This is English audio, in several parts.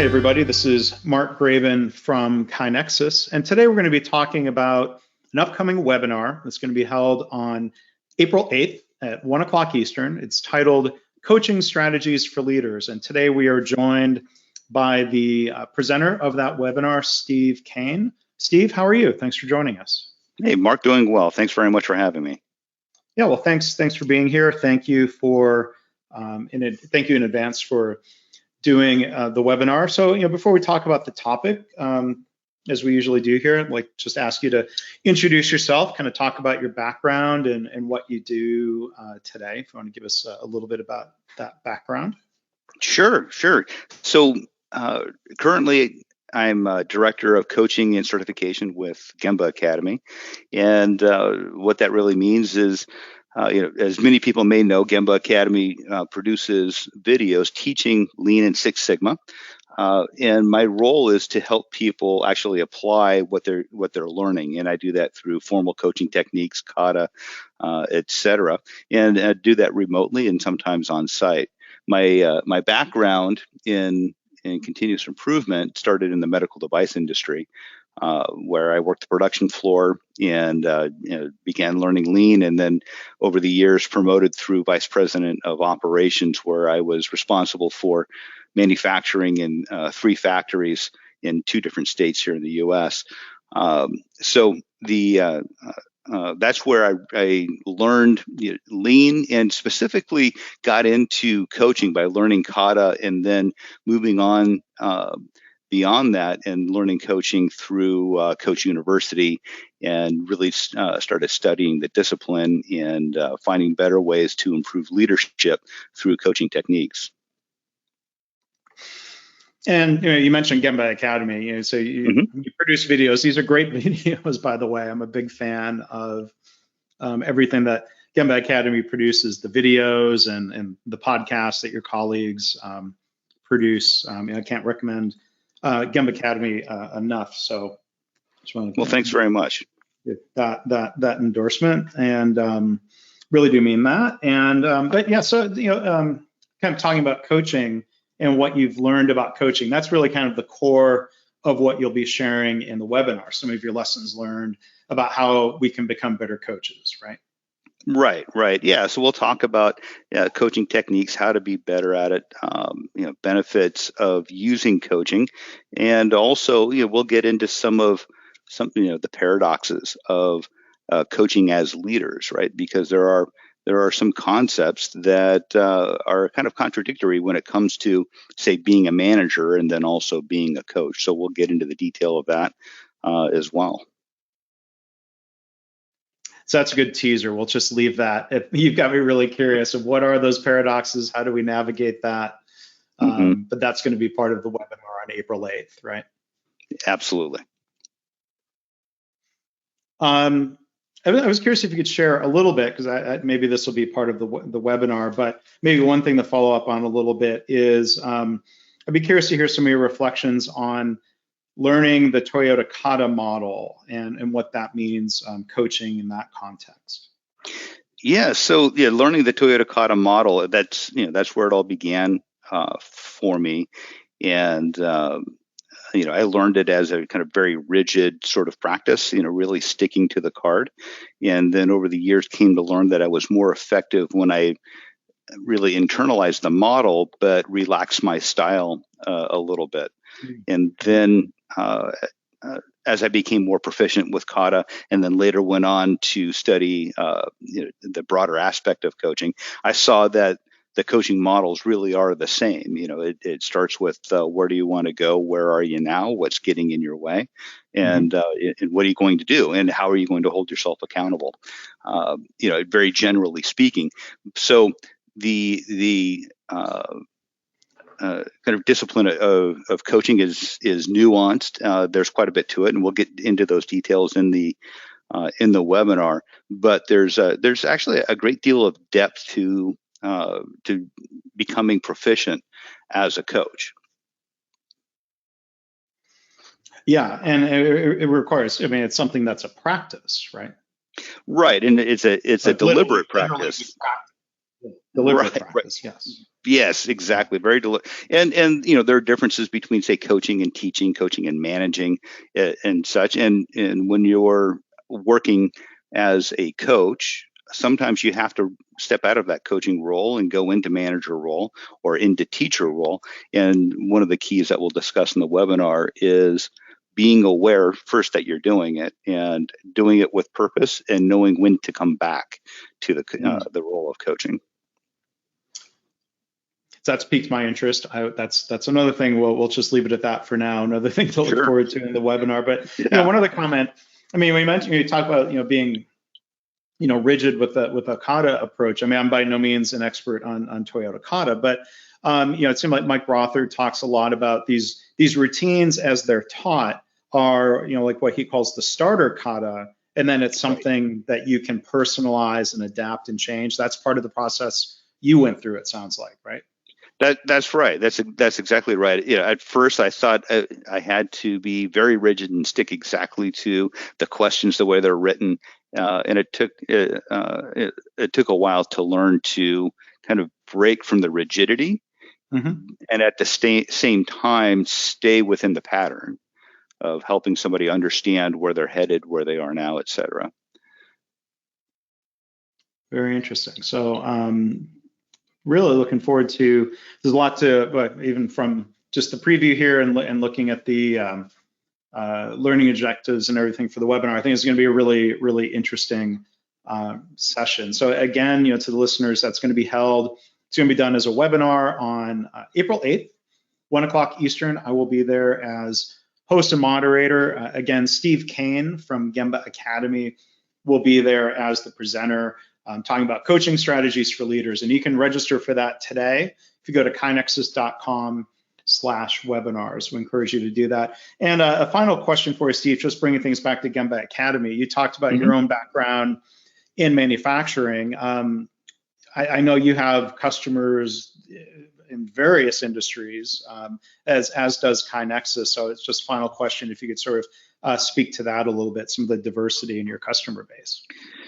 Hi, everybody. This is Mark Graven from KaiNexus, and today we're going to be talking about an upcoming webinar that's going to be held on April 8th at 1 o'clock Eastern. It's titled Coaching Strategies for Leaders, and today we are joined by the presenter of that webinar, Steve Kane. Steve, how are you? Thanks for joining us. Hey, Mark, doing well. Thanks very much for having me. Yeah, well, thanks for being here. Thank you for thank you in advance for doing the webinar. So, before we talk about the topic, as we usually do here, I'd like just ask you to introduce yourself, kind of talk about your background and what you do today. If you want to give us a little bit about that background. Sure. So currently, I'm Director of Coaching and Certification with Gemba Academy. And what that really means is, as many people may know, Gemba Academy produces videos teaching Lean and Six Sigma. And my role is to help people actually apply what they're learning, and I do that through formal coaching techniques, kata, etc., and do that remotely and sometimes on site. My background in continuous improvement started in the medical device industry, where I worked the production floor and began learning Lean, and then over the years promoted through Vice President of Operations, where I was responsible for manufacturing in 3 factories in 2 different states here in the U.S. So that's where I learned Lean, and specifically got into coaching by learning kata, and then moving on beyond that and learning coaching through Coach University, and really started studying the discipline and finding better ways to improve leadership through coaching techniques. And you mentioned Gemba Academy, so you produce videos. These are great videos, by the way. I'm a big fan of everything that Gemba Academy produces, the videos and the podcasts that your colleagues produce. I can't recommend Gemba Academy enough. So, just want to thanks very much. That endorsement, and really do mean that. And but yeah, so kind of talking about coaching and what you've learned about coaching. That's really kind of the core of what you'll be sharing in the webinar. Some of your lessons learned about how we can become better coaches, right? Right. Yeah. So we'll talk about coaching techniques, how to be better at it, benefits of using coaching, and also we'll get into some the paradoxes of coaching as leaders, right? Because there are some concepts that are kind of contradictory when it comes to, say, being a manager and then also being a coach. So we'll get into the detail of that as well. So that's a good teaser. We'll just leave that. You've got me really curious of what are those paradoxes? How do we navigate that? But that's going to be part of the webinar on April 8th, right? Absolutely. I was curious if you could share a little bit, because maybe this will be part of the webinar, but maybe one thing to follow up on a little bit is I'd be curious to hear some of your reflections on learning the Toyota kata model and what that means coaching in that context. Yeah, so learning the Toyota kata model, that's where it all began for me, and I learned it as a kind of very rigid sort of practice, really sticking to the card. And then over the years came to learn that I was more effective when I really internalized the model, but relaxed my style a little bit. And then as I became more proficient with kata, and then later went on to study the broader aspect of coaching, I saw that the coaching models really are the same. It starts with where do you want to go? Where are you now? What's getting in your way? And and what are you going to do? And how are you going to hold yourself accountable? Very generally speaking. So the kind of discipline of coaching is nuanced. There's quite a bit to it, and we'll get into those details in the webinar. But there's actually a great deal of depth to becoming proficient as a coach. Yeah, and it requires. It's something that's a practice, right? Right, and it's a deliberate practice. deliberate Right. practice. Yes. Yes, exactly. And there are differences between, say, coaching and teaching, coaching and managing, and such. And when you're working as a coach, sometimes you have to step out of that coaching role and go into manager role or into teacher role. And one of the keys that we'll discuss in the webinar is being aware first that you're doing it and doing it with purpose and knowing when to come back to the role of coaching. So that's piqued my interest. That's another thing. We'll just leave it at that for now. Another thing to look forward to in the webinar. But one other comment. I mean, you talk about being rigid with a kata approach. I mean, I'm by no means an expert on Toyota kata, but it seems like Mike Rother talks a lot about these routines as they're taught are like what he calls the starter kata, and then it's something that you can personalize and adapt and change. That's part of the process you went through. It sounds like, right? That's right. That's exactly right. At first I thought I had to be very rigid and stick exactly to the questions the way they're written, and it took a while to learn to kind of break from the rigidity, and at the same time stay within the pattern of helping somebody understand where they're headed, where they are now, et cetera. Very interesting. So. Really looking forward to. There's a lot to, even from just the preview here and looking at the learning objectives and everything for the webinar. I think it's going to be a really, really interesting session. So again, to the listeners, that's going to be held. It's going to be done as a webinar on April 8th, 1 o'clock Eastern. I will be there as host and moderator. Again, Steve Kane from Gemba Academy will be there as the presenter. Talking about coaching strategies for leaders. And you can register for that today if you go to kinexus.com/webinars. We encourage you to do that. And a final question for you, Steve, just bringing things back to Gemba Academy. You talked about your own background in manufacturing. I know you have customers in various industries, as does KaiNexus. So it's just final question, if you could sort of speak to that a little bit, some of the diversity in your customer base.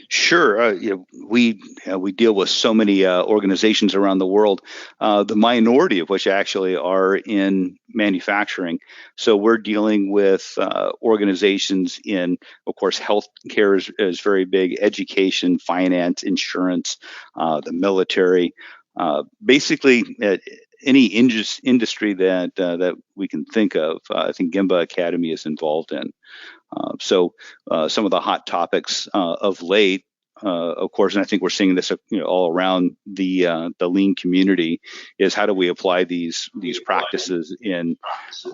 Sure. We deal with so many organizations around the world, the minority of which actually are in manufacturing. So we're dealing with organizations in, of course, healthcare is very big, education, finance, insurance, the military, basically any industry that we can think of. I think Gemba Academy is involved in. So some of the hot topics of late, of course, and I think we're seeing this all around the lean community, is how do we apply these practices in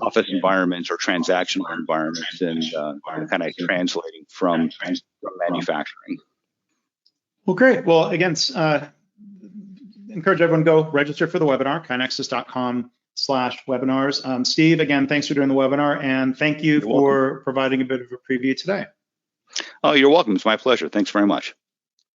office environments or transactional environments, and kind of translating from manufacturing. Well, great. Well, again, encourage everyone to go register for the webinar, kinexus.com/webinars. Steve, again, thanks for doing the webinar, and thank you for providing a bit of a preview today. Oh, you're welcome. It's my pleasure. Thanks very much.